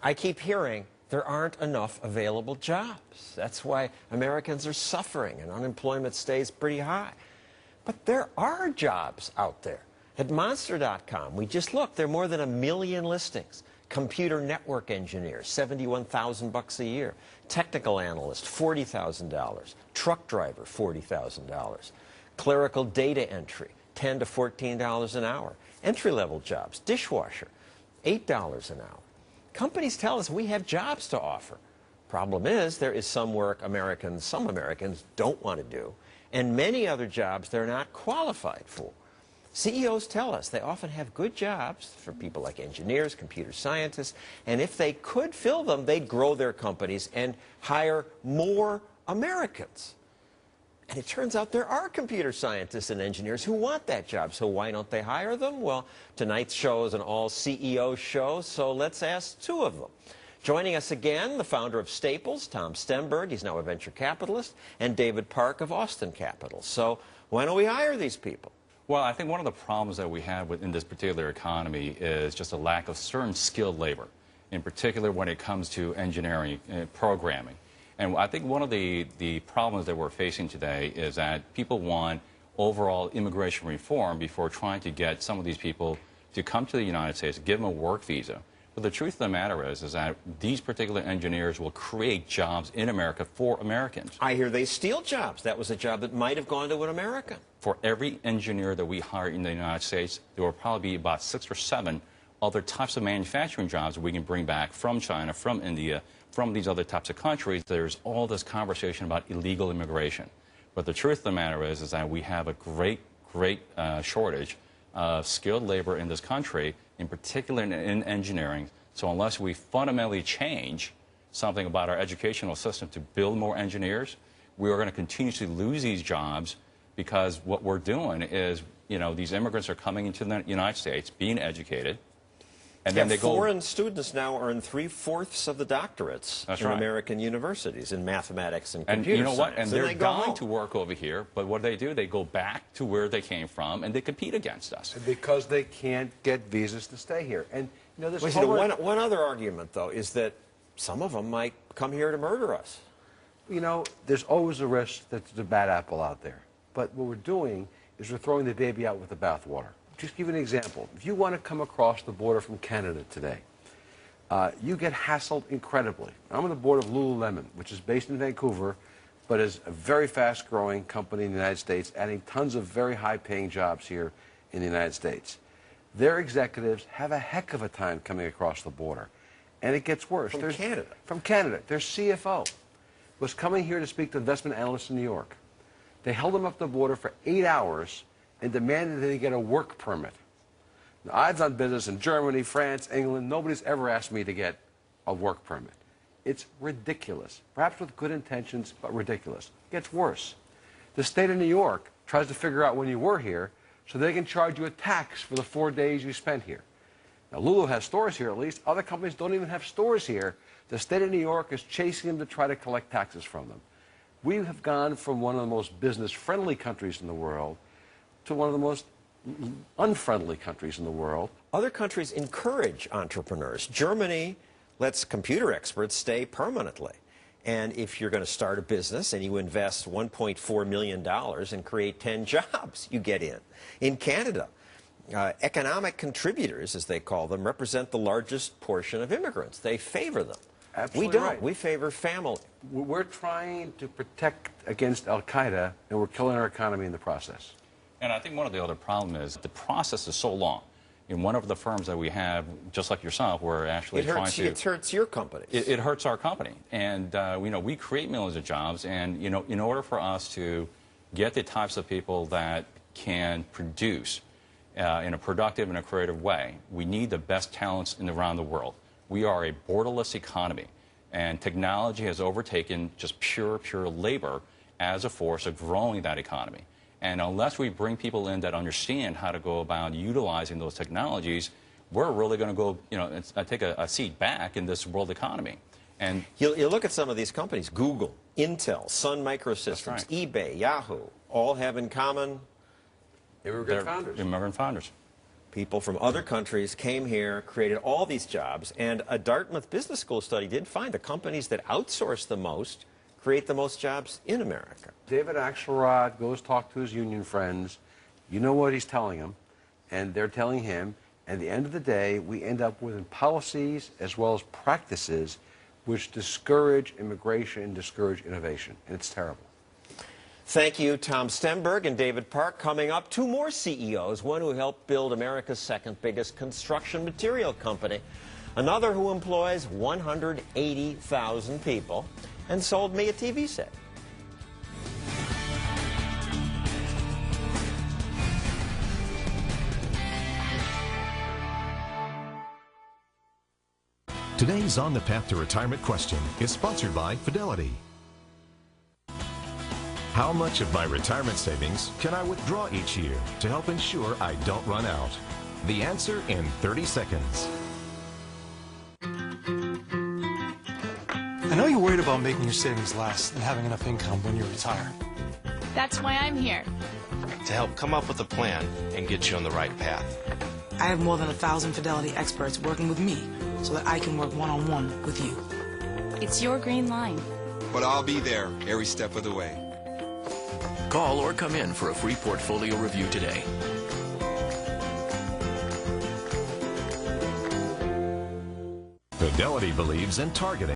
I keep hearing there aren't enough available jobs. That's why Americans are suffering and unemployment stays pretty high. But there are jobs out there. At Monster.com, we just looked, there are more than 1 million listings. Computer network engineer, $71,000 a year. Technical analyst, $40,000. Truck driver, $40,000. Clerical data entry, $10 to $14 an hour. Entry-level jobs, dishwasher, $8 an hour. Companies tell us we have jobs to offer. Problem is, there is some work some Americans don't want to do, and many other jobs they're not qualified for. CEOs tell us they often have good jobs for people like engineers, computer scientists, and if they could fill them, they'd grow their companies and hire more Americans. And it turns out there are computer scientists and engineers who want that job, so why don't they hire them? Well, tonight's show is an all-CEO show, so let's ask two of them. Joining us again, the founder of Staples, Tom Stemberg, he's now a venture capitalist, and David Park of Austin Capital. So why don't we hire these people? Well, I think one of the problems that we have within this particular economy is just a lack of certain skilled labor, in particular when it comes to engineering and programming. And I think one of the problems that we're facing today is that people want overall immigration reform before trying to get some of these people to come to the United States, give them a work visa. But the truth of the matter is that these particular engineers will create jobs in America for Americans. I hear they steal jobs. That was a job that might have gone to an American. For every engineer that we hire in the United States, there will probably be about 6 or 7 other types of manufacturing jobs that we can bring back from China, from India, from these other types of countries. There's all this conversation about illegal immigration. But the truth of the matter is that we have a great shortage of skilled labor in this country, in particular in engineering. So unless we fundamentally change something about our educational system to build more engineers, we are going to continue to lose these jobs, because what we're doing is, you know, these immigrants are coming into the United States, being educated, and then they go... Foreign students now earn 3/4 of the doctorates in American universities in mathematics and computer science. And you know what? And they're going to work over here, but what do? They go back to where they came from, and they compete against us. Because they can't get visas to stay here. And, you know, this one other argument, though, is that some of them might come here to murder us. You know, there's always a risk that there's a bad apple out there. But what we're doing is we're throwing the baby out with the bathwater. Just give you an example. If you want to come across the border from Canada today, you get hassled incredibly. I'm on the board of Lululemon, which is based in Vancouver, but is a very fast-growing company in the United States, adding tons of very high-paying jobs here in the United States. Their executives have a heck of a time coming across the border. And it gets worse. From Canada? From Canada. Their CFO was coming here to speak to investment analysts in New York. They held him up the border for 8 hours and demanded that he get a work permit. Now, I've done business in Germany, France, England. Nobody's ever asked me to get a work permit. It's ridiculous. Perhaps with good intentions, but ridiculous. It gets worse. The state of New York tries to figure out when you were here so they can charge you a tax for the 4 days you spent here. Now, Lulu has stores here at least. Other companies don't even have stores here. The state of New York is chasing them to try to collect taxes from them. We have gone from one of the most business-friendly countries in the world to one of the most unfriendly countries in the world. Other countries encourage entrepreneurs. Germany lets computer experts stay permanently. And if you're going to start a business and you invest $1.4 million and create 10 jobs, you get in. In Canada, economic contributors, as they call them, represent the largest portion of immigrants. They favor them. Absolutely we don't. Right. We favor family. We're trying to protect against Al-Qaeda, and we're killing our economy in the process. And I think one of the other problems is the process is so long. In one of the firms that we have, just like yourself, we're actually trying to... It hurts your company. It hurts our company. And, you know, we create millions of jobs, and, you know, in order for us to get the types of people that can produce in a productive and a creative way, we need the best talents around the world. We are a borderless economy, and technology has overtaken just pure labor as a force of growing that economy. And unless we bring people in that understand how to go about utilizing those technologies, we're really going to go, you know, take a seat back in this world economy. And you look at some of these companies, Google, Intel, Sun Microsystems, eBay, Yahoo, all have in common... Immigrant founders. Immigrant founders. People from other countries came here, created all these jobs, and a Dartmouth Business School study did find the companies that outsource the most create the most jobs in America. David Axelrod goes talk to his union friends. You know what he's telling them, and they're telling him. And at the end of the day, we end up with policies as well as practices which discourage immigration and discourage innovation. And it's terrible. Thank you, Tom Stenberg and David Park. Coming up, two more CEOs, one who helped build America's second biggest construction material company, another who employs 180,000 people and sold me a TV set. Today's On the Path to Retirement question is sponsored by Fidelity. How much of my retirement savings can I withdraw each year to help ensure I don't run out? The answer in 30 seconds. I know you're worried about making your savings last and having enough income when you retire. That's why I'm here. To help come up with a plan and get you on the right path. I have more than 1,000 Fidelity experts working with me so that I can work one-on-one with you. It's your green line. But I'll be there every step of the way. Call or come in for a free portfolio review today. Fidelity believes in targeting